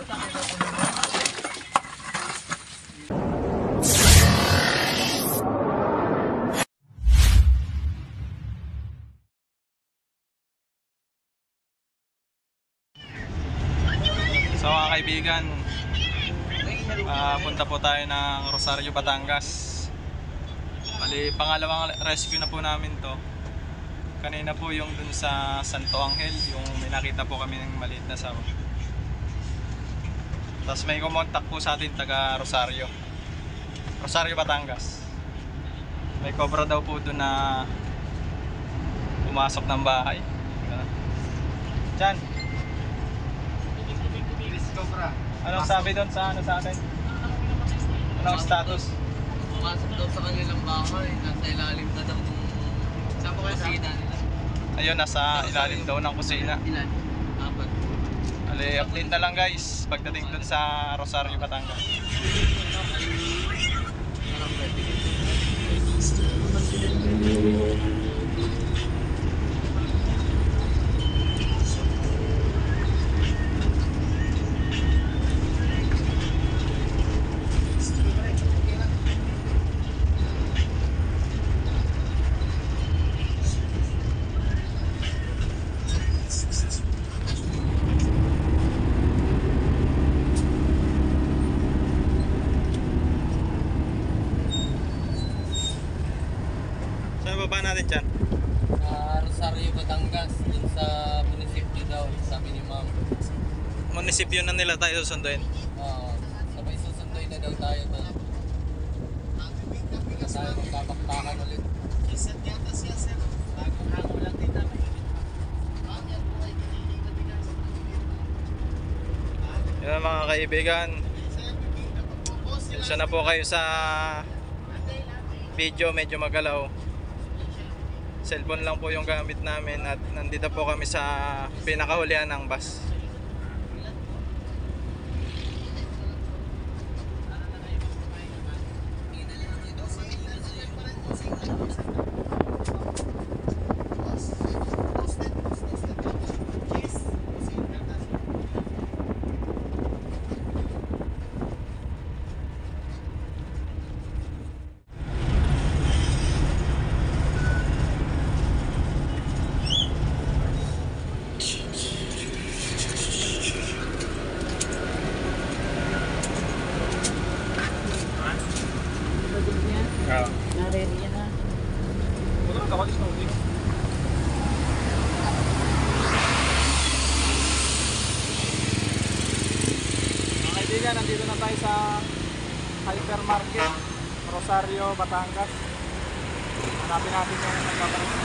So mga kaibigan, punta po tayo ng Rosario, Batangas. Bali, pangalawang rescue na po namin to. Kanina po yung dun sa Santo Angel, yung may nakita po kami ng maliit na sawa. Tapos may kumontak po sa atin taga Rosario, Batangas. May cobra daw po dun na pumasok ng bahay. Diyan. Anong sabi doon sa sa atin? Anong status? Pumasok daw sa kanilang bahay, nasa ilalim na daw ng kusina nila. Ayun, nasa ilalim daw ng kusina. Ilan? Apat. Ali, update na lang guys pagdating doon sa Rosario, Batangas. Saan baba natin dyan? Rosario, Batangas, dun sa munisipyo daw, sabi ni ma'am. Munisipyo na nila tayo susunduin. Sabay susunduin na daw tayo doon. Hindi na tayo magkabakbakan ulit. Isat yata siya sir, bagong hango lang din namin. Yun mga kaibigan, siya na po kayo sa video, medyo magalaw. Cellphone lang po yung gamit namin at nandito po kami sa pinakahulihan ng bus. Naririyan na. Mga kaibigan, nandito na tayo sa hypermarket Rosario, Batangas. Hanapin natin yung nagkakaroon.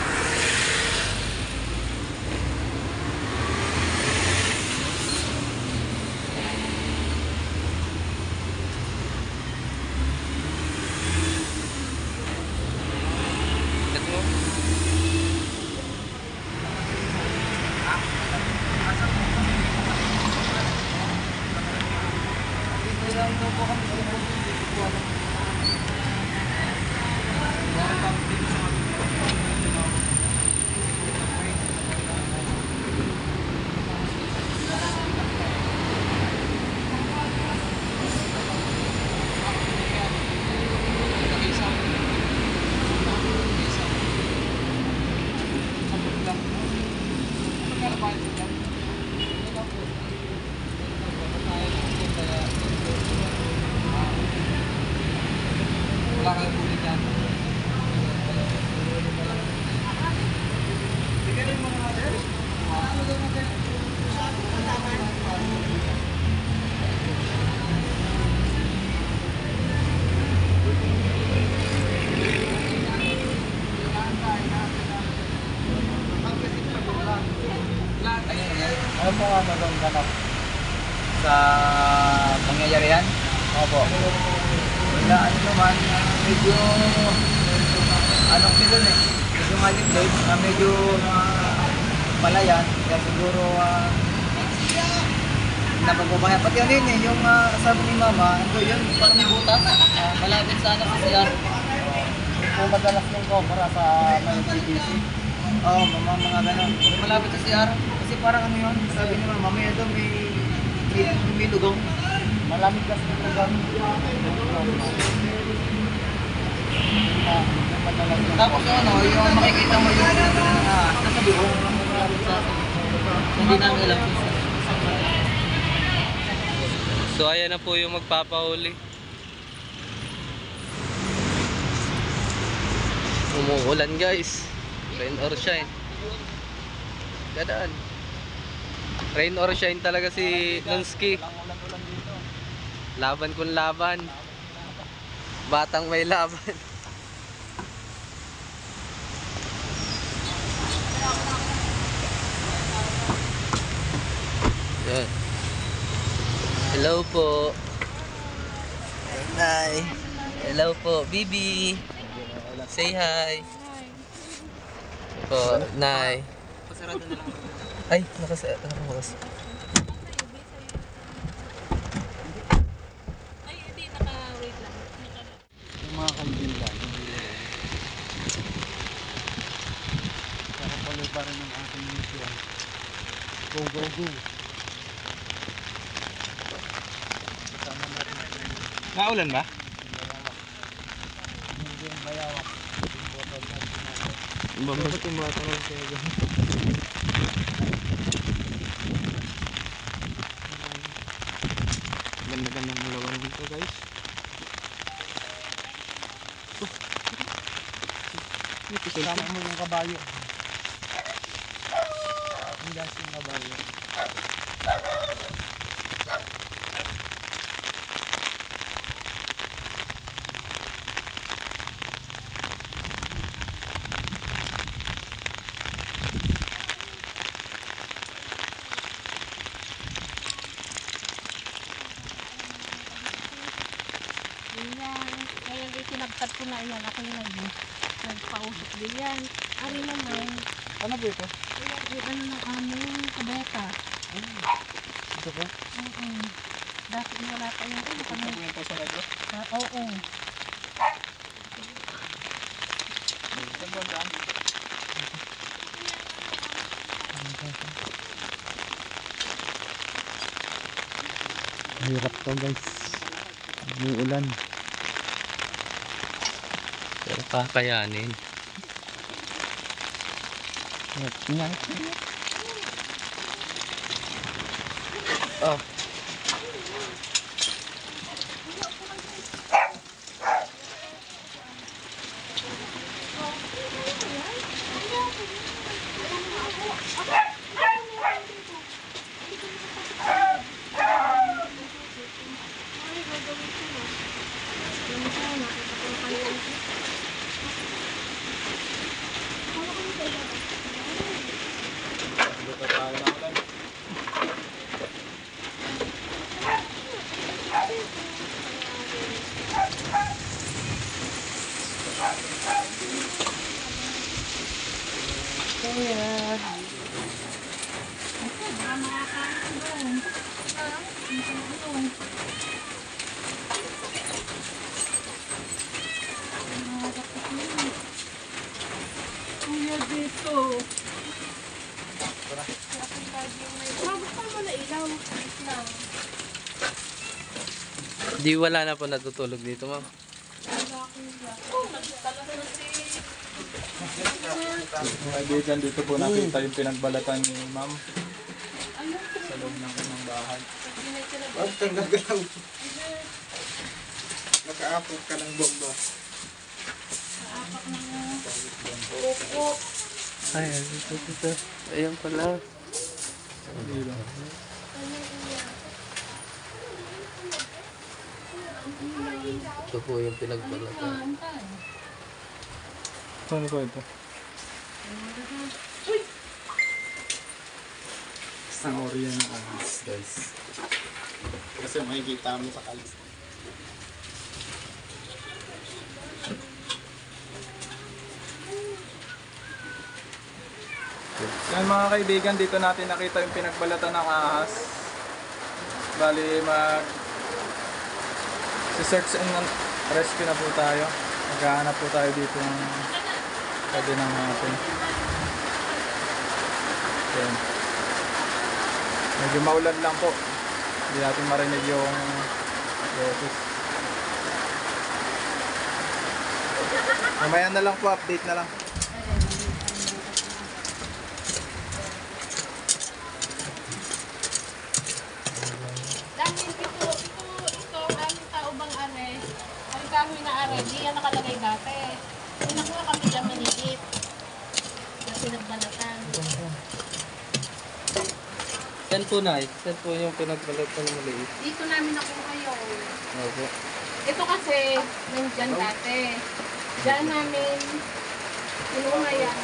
Wala kayong ulit yan. Ano po nga nagawang ganap sa pangyayarihan? Opo. Wala, ano naman, medyo anong kilon eh. Medyo malikod, medyo palayan. Kaya siguro napagbabayan. Pati ano yun eh, yung sabi ni mama, ito yun, parang may butas. Malapit sana sa CR. Kung madalas yung cobra sa may PVC. Oo, mga ganun. Malapit sa CR. Kasi parang ano yun, sabi ni mama, may yung lugong. Malamig kasi yung lugong. Tapos yung ano, yung makikita mo yung nasa lugong. Hindi namin alam kung saan. So ayan na po yung magpapahuli. Umuulan guys. Rain or shine. Gadaan. Rain or shine talaga si Nunski. Ulan-ulan dito. Laban kung laban. Batang may laban. Yan. Hello po. Nay. Hello po, Bibi. Say hi. Po, Nay. Pasarado na lang. Ay, nakasarado. Ay, hindi, naka-wait lang. Yung mga kaibigan. Nakapaloy pa rin ang ating mission. Go, go, go. Kasama natin ang Naulan ba? yung bayawak. Yung botol natin. Bakit yung mga tanong kayo? Ganda-ganda ng lawang dito guys. Kasama mo yung kabayo. Ang gas yung kabayo. Ayan. Kaya sinagpat ko na yan. Ako yung nagpausok din yan. Ari naman. Ano ba ito? Ayan, yung ano ng aming kabeta. Ito po? Oo. Dati wala pa yung ano kami. Yung po sa radyo. Oo. Saan ba dyan? Hirap to guys. May ulan. Pero kakayanin. Yan. Oh. Dito tayo ng ulan. Kuya dito. Gusto mo na ilaw. Lang. Di wala na po natutulog dito, ma'am. Kaibigan, dito po nakita yung pinagbalatan ni ma'am sa loob ng kanyang bahay. Huwag kang gagalaw. Naka-apot ka ng bomba. Ay, ito. Ayan pala. Ito po yung pinagbalatan. Saan ko ito? Isang ori yan ng ahas guys. Kasi makikita mo sa kalis. Yan mga kaibigan, dito natin nakita yung pinagbalatan ng ahas. Bali search and rescue na po tayo. Maghahanap po tayo dito ng pwede nang natin. Yan. Medyo maulan lang po. Hindi natin marinig yung boses. Mamaya na lang po, update na lang. Dahil ito, aming tao bang are, ang kahoy na are, di yan nakalagay dati. Kung nakuha kami dyan maliit, na pinagbalatan. Saan po na? Saan po yung pinagbalat na maliit? Dito namin nakuha yun. Opo. Ito kasi, nandyan dati. Diyan namin, kinuha yan.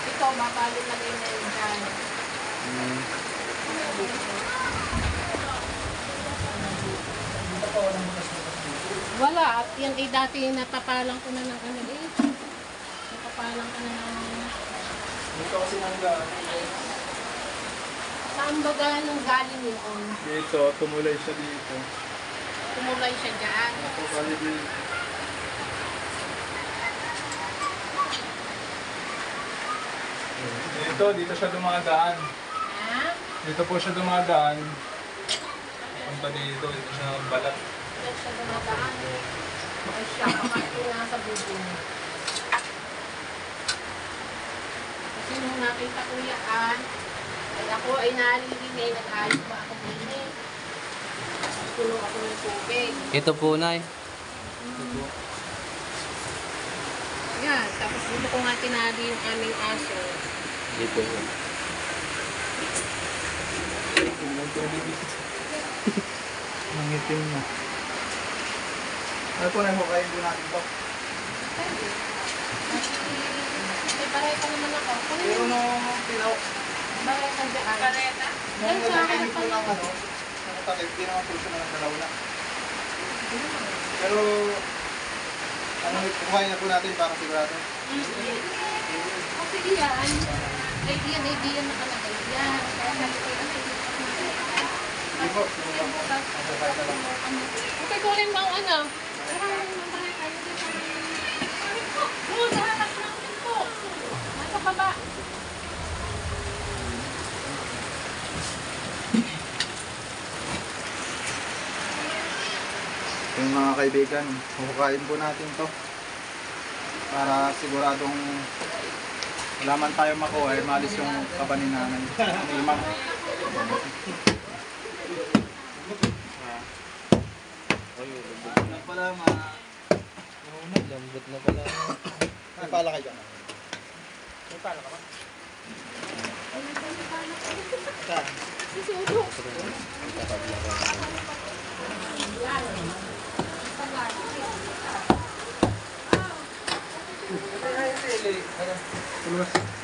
Ito, mapalot lagay na yun dyan. Wala. At yan ay dati natapalang ko na ng ano eh. Natapalang ko na ng... Dito kasi nanggaan. Saan baga nung galing yun? Dito, tumulay siya dito. Tumulay siya dyan. Ako kali dito. Dito siya dumadaan. Ha? Dito po siya dumadaan. Punta dito siya balat. Diyan siya dumadaan. Ay siya, kapag nasa bubong. Kasi nung nakita ko yan, ay ako ay nalilinig, nag-ayos ba ako din eh. Tulong ako ng tubig. Ito po, Nay. Yan, tapos dito ko nga tinali yung aming aso. Dito po. Nangitim na. Ano po na hukayin po natin ito? May baray pa naman ako. Pero nung pinaw, Baray pa dyan. Bareta? Yan nung sa akin nagkain po ng pa. ano, ng takip, di naman po siya ng dalaw na. Pero, ano, hukayin na po natin para sigurado. Kasi iyan, idea nakalagay yan. Kaya sabi ko, ano, Hindi po, sinubukan. Hukayin na lang. okay, kunin mo ang ano. Maraming baray tayo dito. Doon, nahanap lang din po. Nasa baba. Yung mga kaibigan, hukayin po natin to para siguradong wala man tayo makuha, ay malis yung kaba ni nanay. Ni ma'am. Pala Lambot na pala. may pala kayo dyan. May pala ka ba? Susudo.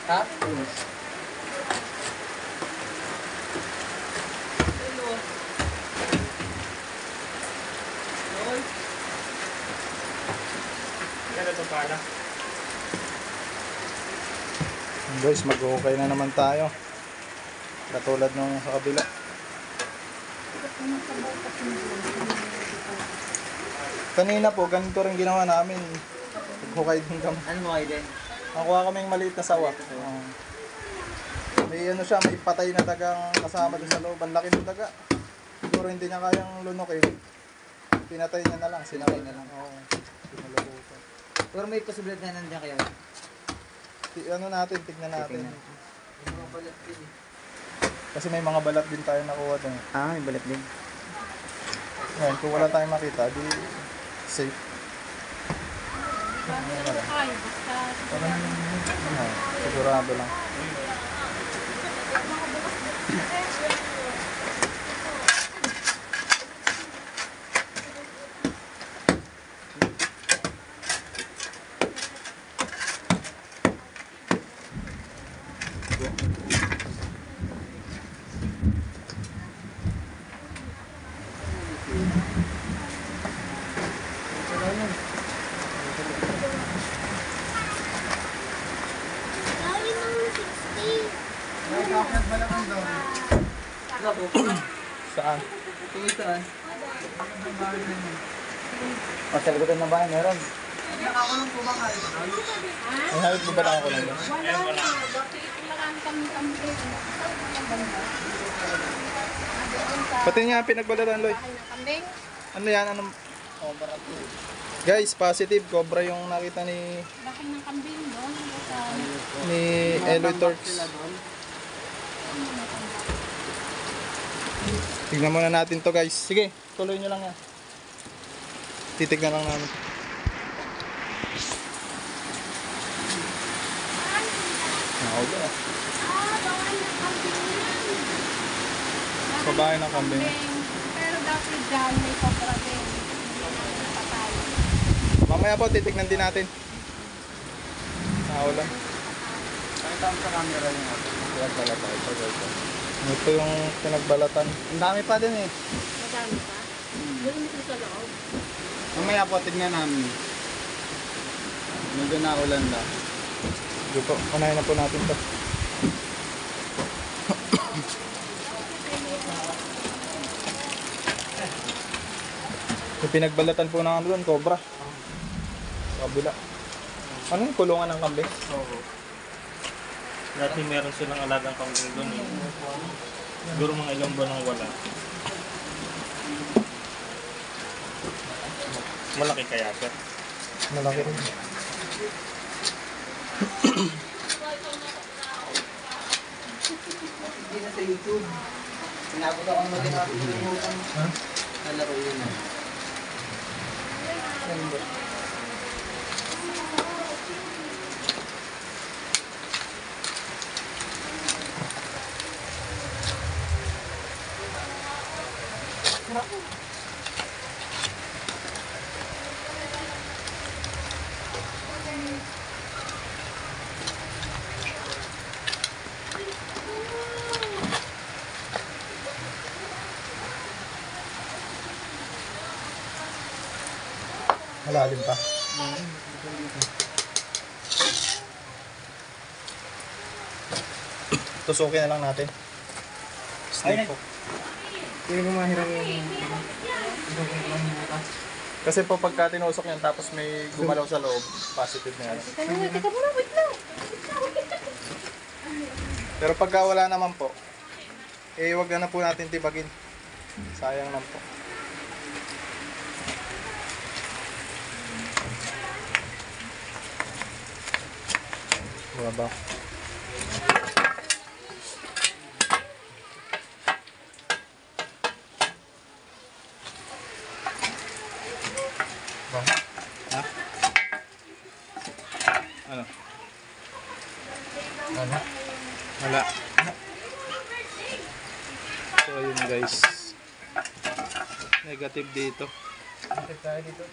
Ha? Guys, mag-okay na naman tayo. Katulad nung sa kabila. Kanina po, ganito rin ginawa namin. Hukay din kami. Ano mo kayo din? Nakuha kaming maliit na sawa. May ano siya, may patay na dagang kasama doon sa loob. Ang laki ng daga. Siguro hindi niya kayang lunukin. Pinatay niya na lang, sinakay na lang. Oo. Pinalabutan. Pero may posibilidad na nandiyan kayo. Ano natin, tignan natin. Mga balat din. Kasi may mga balat din tayo nakuha doon. Ah, may balat din. Ngayon, kung wala tayong makita, di safe. Ay, basta. Sigurado lang. Saan? Tuloy saan? Sa likutan ng bahay, meron. Ay, halit mo ba lang ako lang? Wala na. Bakit lang kami. Pati nga pinagbalatan, Loy. bahay ng kambing. Ano yan? Anong... Cobra po. Guys, positive. Cobra yung nakita ni Bahay ng kambing doon. Sa Eloy Torx. Sila doon. Tignan muna natin to, guys. Sige, tuloy nyo lang yan. Titignan lang namin. Okay. Sa bahay ng kambing. Pero dati dyan may cobra din. Hindi na napatay. Mamaya po, titignan din natin. Naulan. Pakita mo sa camera yung ato. Pinagbalatan. Ito yung pinagbalatan. Ang dami pa din eh. Madami pa. Doon dito sa loob. Mamaya po, tignan namin. Medyo naulan na. Sige po, unahin na po natin to. Yung pinagbalatan po na doon, cobra. Kabila. Ano yung kulungan ng kambing? Oo. Dati meron silang alagang kambing doon eh. Siguro mga ilang buwan ang wala. Malaki kaya sir. Malaki rin. Hindi na sa YouTube. Sinabot ako ng matinapulimutan. Ha? Nalaro yun eh. Ganda. Malalim pa. Tusukin na lang natin. Snake po. Hindi mo mahiram yung... Kasi po pagka tinusok yan tapos may gumalaw sa loob, positive na yan. Teka muna, wait lang. Pero pagka wala naman po, eh wag na po natin tibagin. Sayang lang po. Baba. Ha? Ano? Wala. Wala. So yun guys. Negative dito. Bakit tayo dito?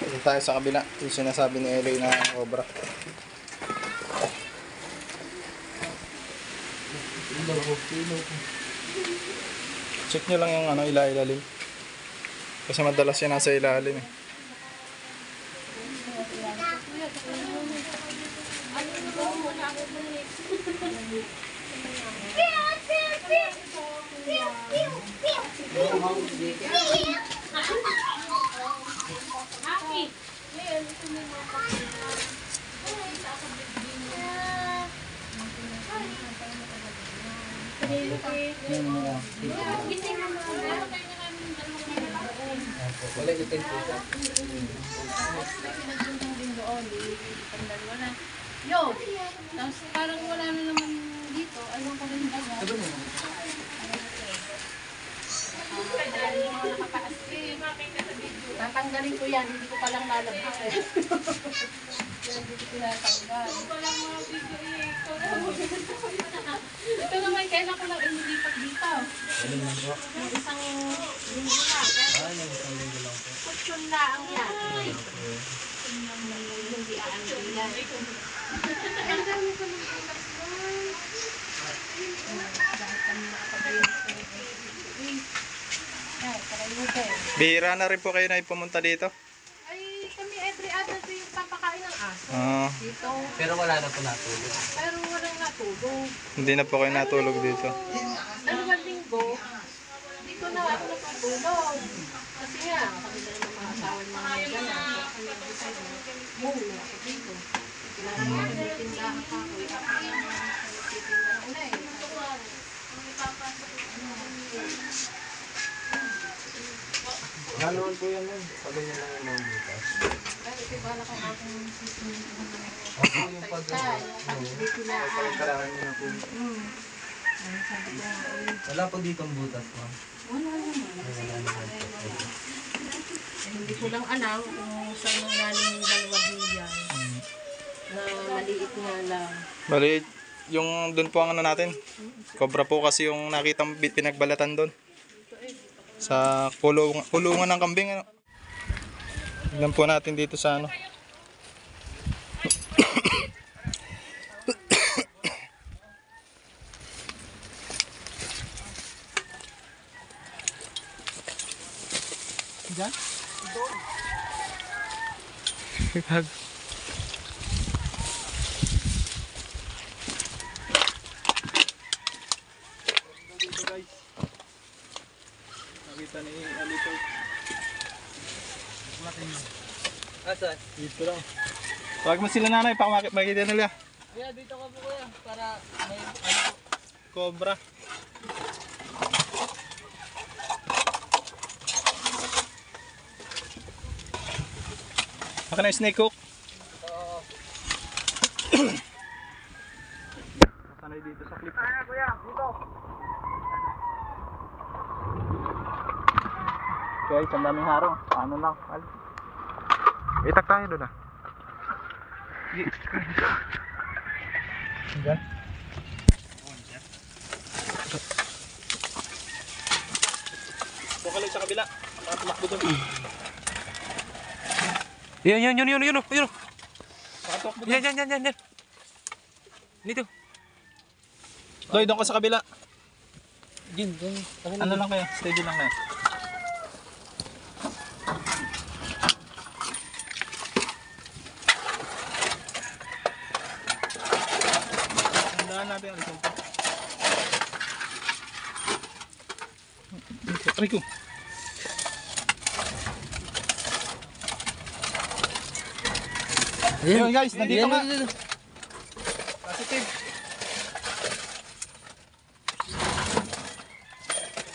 Dito tayo sa kabila. Yung sinasabi ni Eloy na cobra. Check nyo lang yung ano, ilalim. Kasi madalas yan nasa ilalim eh. Wala itin po siya. Yo! Tapos parang wala na naman dito. Alam ko rin ba? Nakataas eh. Tatanggalin ko yan. Hindi ko palang lalabas eh. Hindi ko tinatanggal. Ito naman, kailan ko lang inilipat dito. Yung isang linggo lang. Kutsyon na ang yan. Hindi aangilan. Ang dami ko ng bukas doon. Dahil kami nakapagayon sa Bihira na rin po kayo na pumunta dito. ay, kami every other day yung papakain ng aso. Dito. Pero wala na po natulog. Pero walang natulog. Hindi na po kayo natulog dito. Dalawang linggo, dito na ako natutulog. Kasi nga, kami na naman mga asawa ng mga gano'n. Mula ako dito. Kailangan ko tindahan pa ako. Ako na nagtitinda na ulit. Ganoon po yan yun? Pag ganyan lang yung mga butas. Pero ito bala kung akong Ako yung pag... Kailangan nyo na po. Wala po dito ang butas, ma'am. Wala naman. Hindi ko lang alam kung saan nanggaling yung dalawa diyan. Na maliit nga lang. Bali, yung doon po ang ano natin. Cobra po kasi yung nakitang pinagbalatan doon. Sa kulungan ng kambing. Ano. Tignan po natin dito sa ano. Diyan? Doon. Dito guys. Nakita ni Alito. Asan? Dito lang. Tawag mo sila nanay, makita nila. Kuya, dito ka po kuya. Para may... Cobra. Baka na yung snake hook. Masanay dito sa clip. Kaya kuya, dito. Guys, ang daming harong. Paano lang? Itak tayo doon ah. Diyan. Bukalay sa kabila. Makatumakbo doon. Yun. Makatumakbo doon. Yan. Dito. Doy, doon ka sa kabila. Din. Ano lang kayo? Steady lang na. Tandaan natin ang isang pa. Rico. Ayun guys, nandito nga. Positive.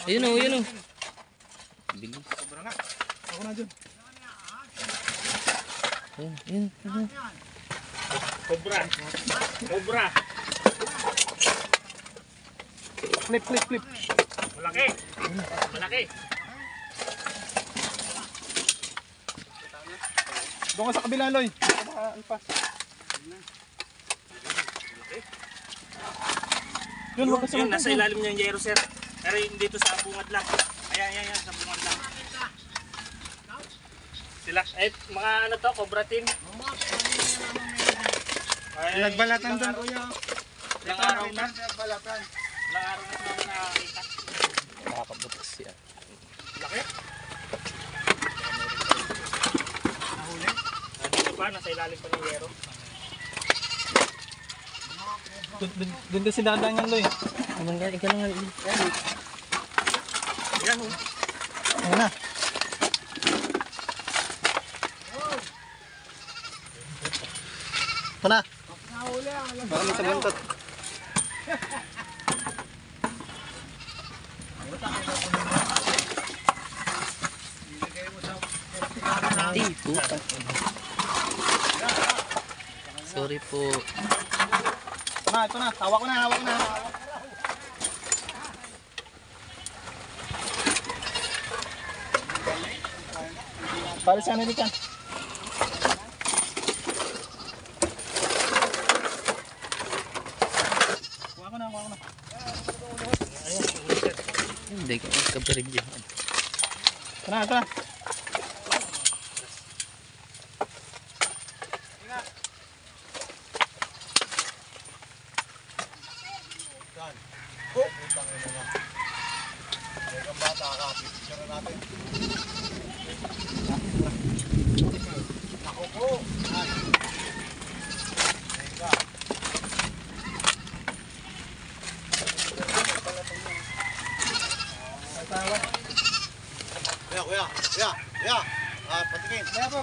Ayun o. Bilis. Sobra nga. Ako na dyan. Ayun. Cobra! Flip. Malaki! Doon ka sa kabila, Loy. Yun, huwag ka sa Yun, nasa ilalim niya yung yero, sir. Pero yung dito sa bungad lang. Ayan, sa bungad lang. Sila, mga ano to, Cobra team. Nagbalatan doon, kuya. Ilang araw na? Ilang araw na namin nakakita. Nakakabutas yan. Laki. Nahuli. Dito pa, nasa ilalim pa ng yero. Doon si dadaan yan, Loy. Ikaw lang nga. Ayan, oh. Ayun na. Ito na. Baka may sabuntot. Puta. Sorry po. Ito na. Hawak ko na. Palis ka na dito. Kuha ko na. Hindi ka magkabarigyan. Ito na. Kuya. Patikin. Kaya po.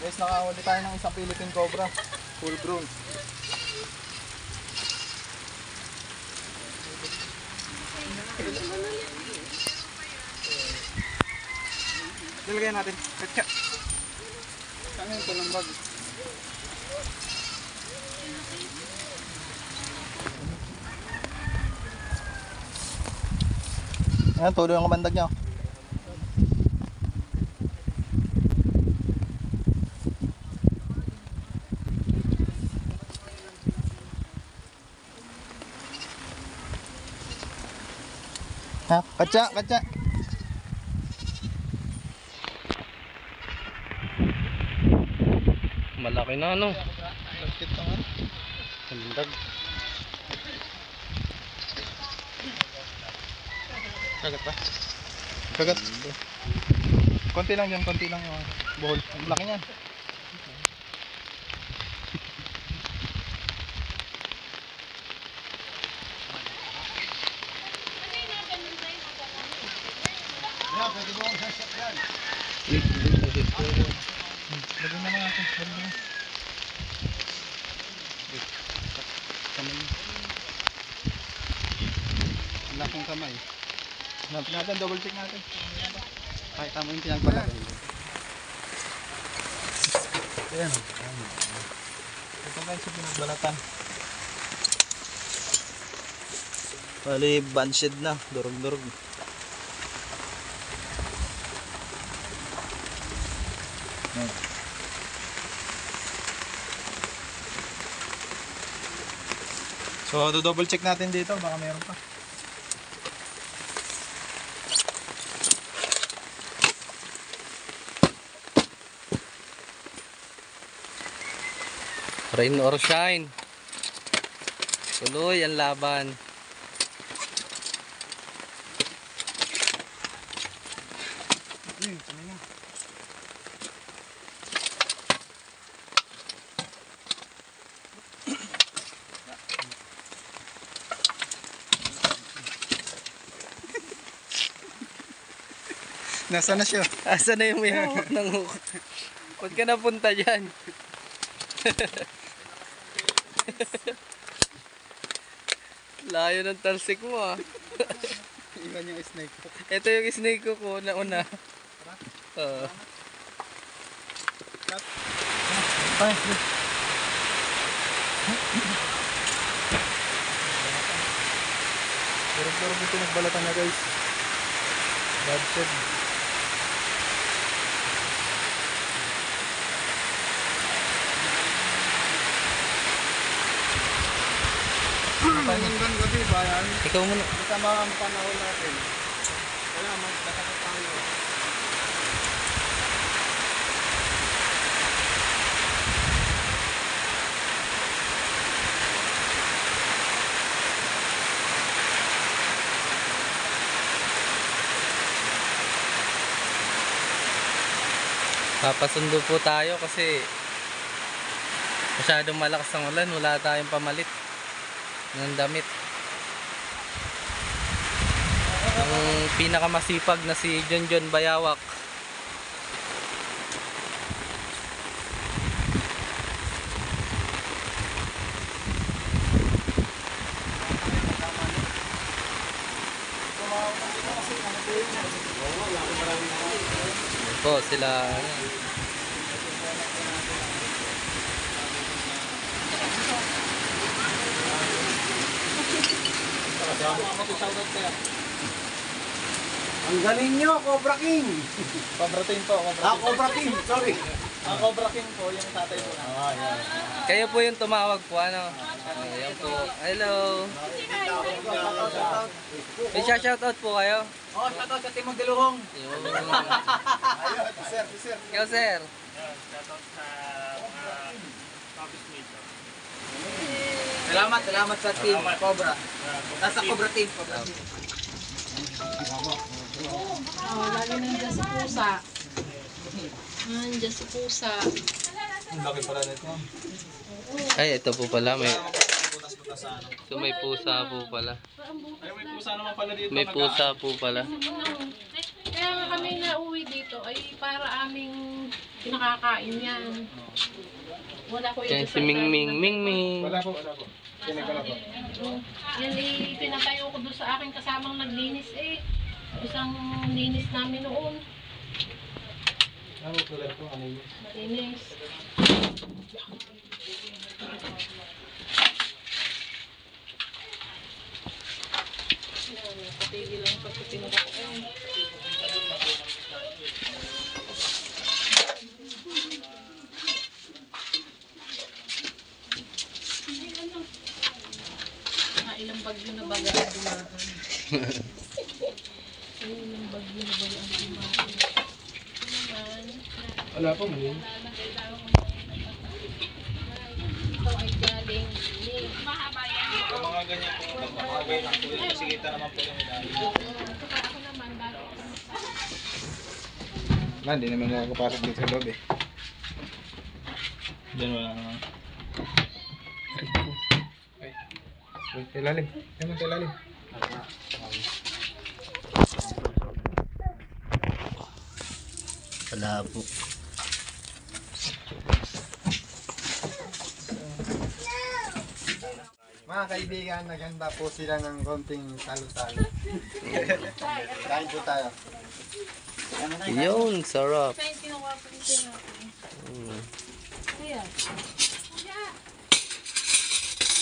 Guys, nakahuli tayo ng isang Philippine Cobra. Full grown. Nilagay natin. Katsa. Saan yung palambag? Ayan, tuloy ang kabandag niya. Ha, katsa, katsa. Malaki na ano. Basket ka nga. Kalindag. Kagat ba? Kagat. Konti lang yan, konti lang yung buhol. Ang laki niyan. Lagyan na lang natin. Lagyan na lang. Laking kamay. Natin natin, double check natin. Kahit tama yung pinagbalagay. Ayan. Ito guys yung pinagbalatan. Bali, banshed na. Durog-durog. So, double check natin dito. Baka meron pa. Rain or shine. Tuloy ang laban. Nasaan na siya? Asa na yung may hawak ng hook? Huwag ka na punta dyan. Layo ng talsik mo ah. Iwan yung snake hook. Ito yung snake ko na una. Durog-durog ito nagbalatan na guys. Bad shed. Hanggang gabi ba yan? Ikaw muna. Kasama ang panahon natin. Kaya magkakakot tayo. Papasundo po tayo kasi masyadong malakas ang ulan. Wala tayong pamalit ng damit. Ang pinakamasipag na si John Bayawak. Po sila Ang galing nyo, Cobra King! Cobra Team po. Cobra King, sorry. Ang Cobra King po, yung tatay po. kayo po yung tumawag po ano. Ayan po. Hello. May shoutout po kayo. Oh, shoutout sa Timog Galuhong. Yun. Sir, sir. Ikaw sir. Salamat sa team Cobra. Nasa Cobra Team. Lagi nandiyan si pusa. Nandiyan si pusa. Ang laki pala nito. Ay, ito po pala. Butas-butas sa ano. So may pusa po pala. Ay, may pusa naman pala dito. May pusa po pala. Kaya Kaya nga kami nauwi dito ay para aming pinakakain yan. Wala ko Yan si Ming Ming. Ming Ming. Wala po. Pinagala po. Yan pinatayo ko doon sa aking kasamang naglinis eh. Isang linis namin noon. Ano po lang po? Ano yun? Linis. Patigil lang pagkatinag ako eh. Ilang bagyo na baga ang dumaan. Ilang bagyo na baga ang dumaan. Wala po, mali. Ito ay galing ni mahaba yan. Yung mga ganyan po, magpapagay lang po yun. Kasi kita naman po yung ilalim. Saka ako naman, daro ako. Hindi naman nakakapasok dito sa loob eh. Diyan wala naman. Ilalim. Naman sa ilalim. Palabo. Mga kaibigan, naganda po sila ng konting talo-talo. Kain po tayo. Yun, sarap. Kaya yung kinuha ko dito natin. Ayan.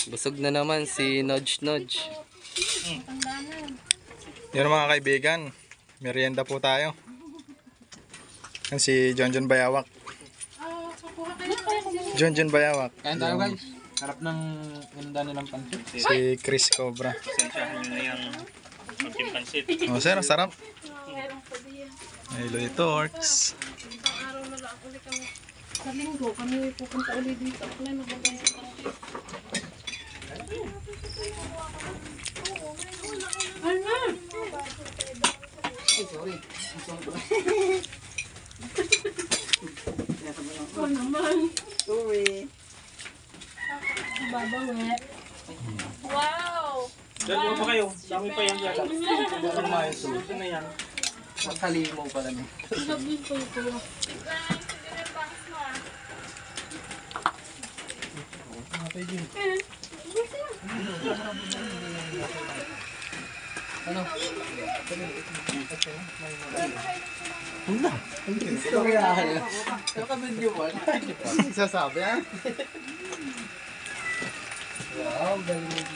Busog na naman si Nudge Nudge. Tandanan. Yun mga kaibigan, merienda po tayo. Yan si John Bayawak. Kukuha kayo. John Bayawak. Kain tayo guys. Sarap ng ganda nilang pansit. Si Chris Cobra. Sensyahan nyo na yung kunting pansit. Oh, sir, sarap. Meron pa diyan. Ay, Loy Torx. Isang araw na lang ulit kami. Sa linggo, kami pupunta ulit dito. Ako na magagay sa pansit. Ano? Ay, sorry. Ano naman? Sorry. Babawet. Wow! Dalawa pa kayo. Dami pa yan dyan. Ito na yan. Maghalimaw pala niya. Sabihin ko ito. Ano? Sorry ah. Ano ka video mo? Sasabi ah. Wow, galing mo dito.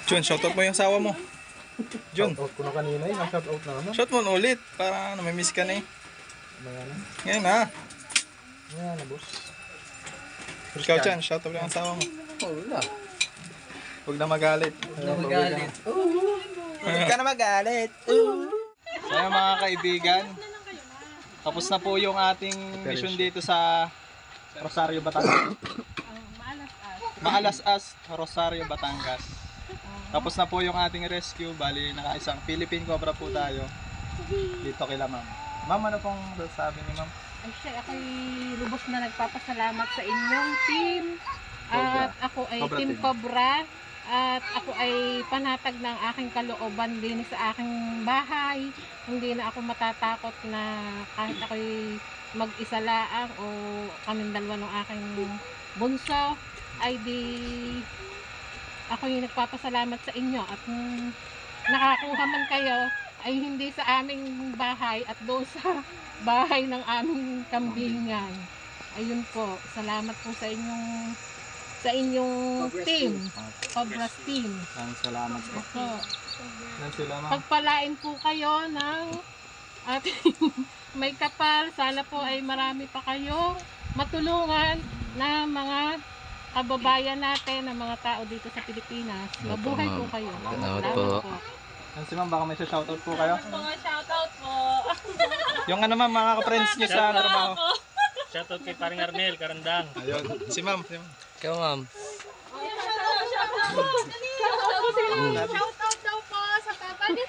John, shoutout mo yung asawa mo. John, Shoutout ko na kanina eh. Shoutout na naman. shout mo na ulit para namimiss ka na eh. Ayan na. Ngayon ha. Ayan na boss. Ikaw John, shoutout yung asawa mo. Wala. Huwag na magalit. Nagalit. Huwag ka na magalit. So yun, mga kaibigan, tapos na po yung ating mission dito sa Rosario, Batangas. Maalas-as, Rosario, Batangas. Tapos na po yung ating rescue, bali nakaisang Philippine Cobra po tayo dito kila ma'am. Ma'am, ano pong sabi ni ma'am? Ay siya, ako'y lubos na nagpapasalamat sa inyong team. At ako ay Cobra Team Team. Cobra. At ako ay panatag ng aking kalooban din sa aking bahay. Hindi na ako matatakot na kahit ako'y mag-isa laang o kaming dalawa ng aking bunso ay di ako'y nagpapasalamat sa inyo at nakakuha man kayo ay hindi sa aming bahay at doon sa bahay ng aming kambingan. Ayun po, salamat po sa inyong team, Cobra's team. Maraming salamat po. Opo. Yan sila ma'am. Pagpalain po kayo ng ating may kapal. Sana po ay marami pa kayo matulungan na mga kababayan natin, na mga tao dito sa Pilipinas. Mabuhay po kayo. Salamat po. Yan si ma'am, baka may shoutout po kayo. Mga shoutout po. Yung ano ma'am, mga ka-friends nyo sa trabaho. Shoutout kay paring Arnel, Karandang. Ayun, si ma'am. Si ma'am. Ikaw ma'am. Shoutout daw po sa papa niya.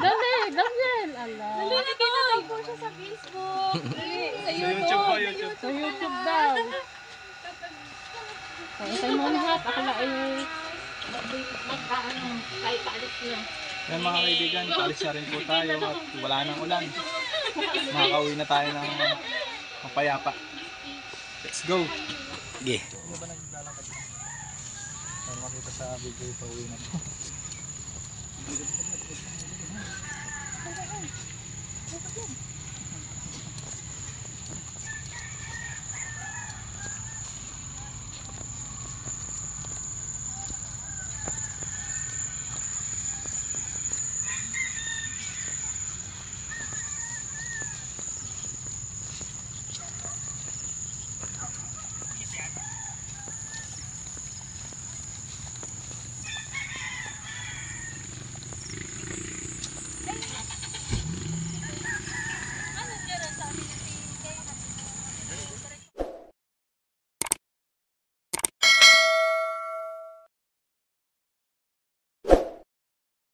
Dali, Gabriel. Allah. Dali, daw po siya sabihin. Facebook. Sa YouTube po, YouTube. Sa YouTube daw. Sa mga lahat, ako na magkaano, kahit paalis na. Yan mga kaibigan, paalis na rin po tayo at wala nang ulan. Makakauwi na tayo ng mapayapa. Let's go! Sige. Ano ba naglalakad na? Makita sa video, pauwi na po.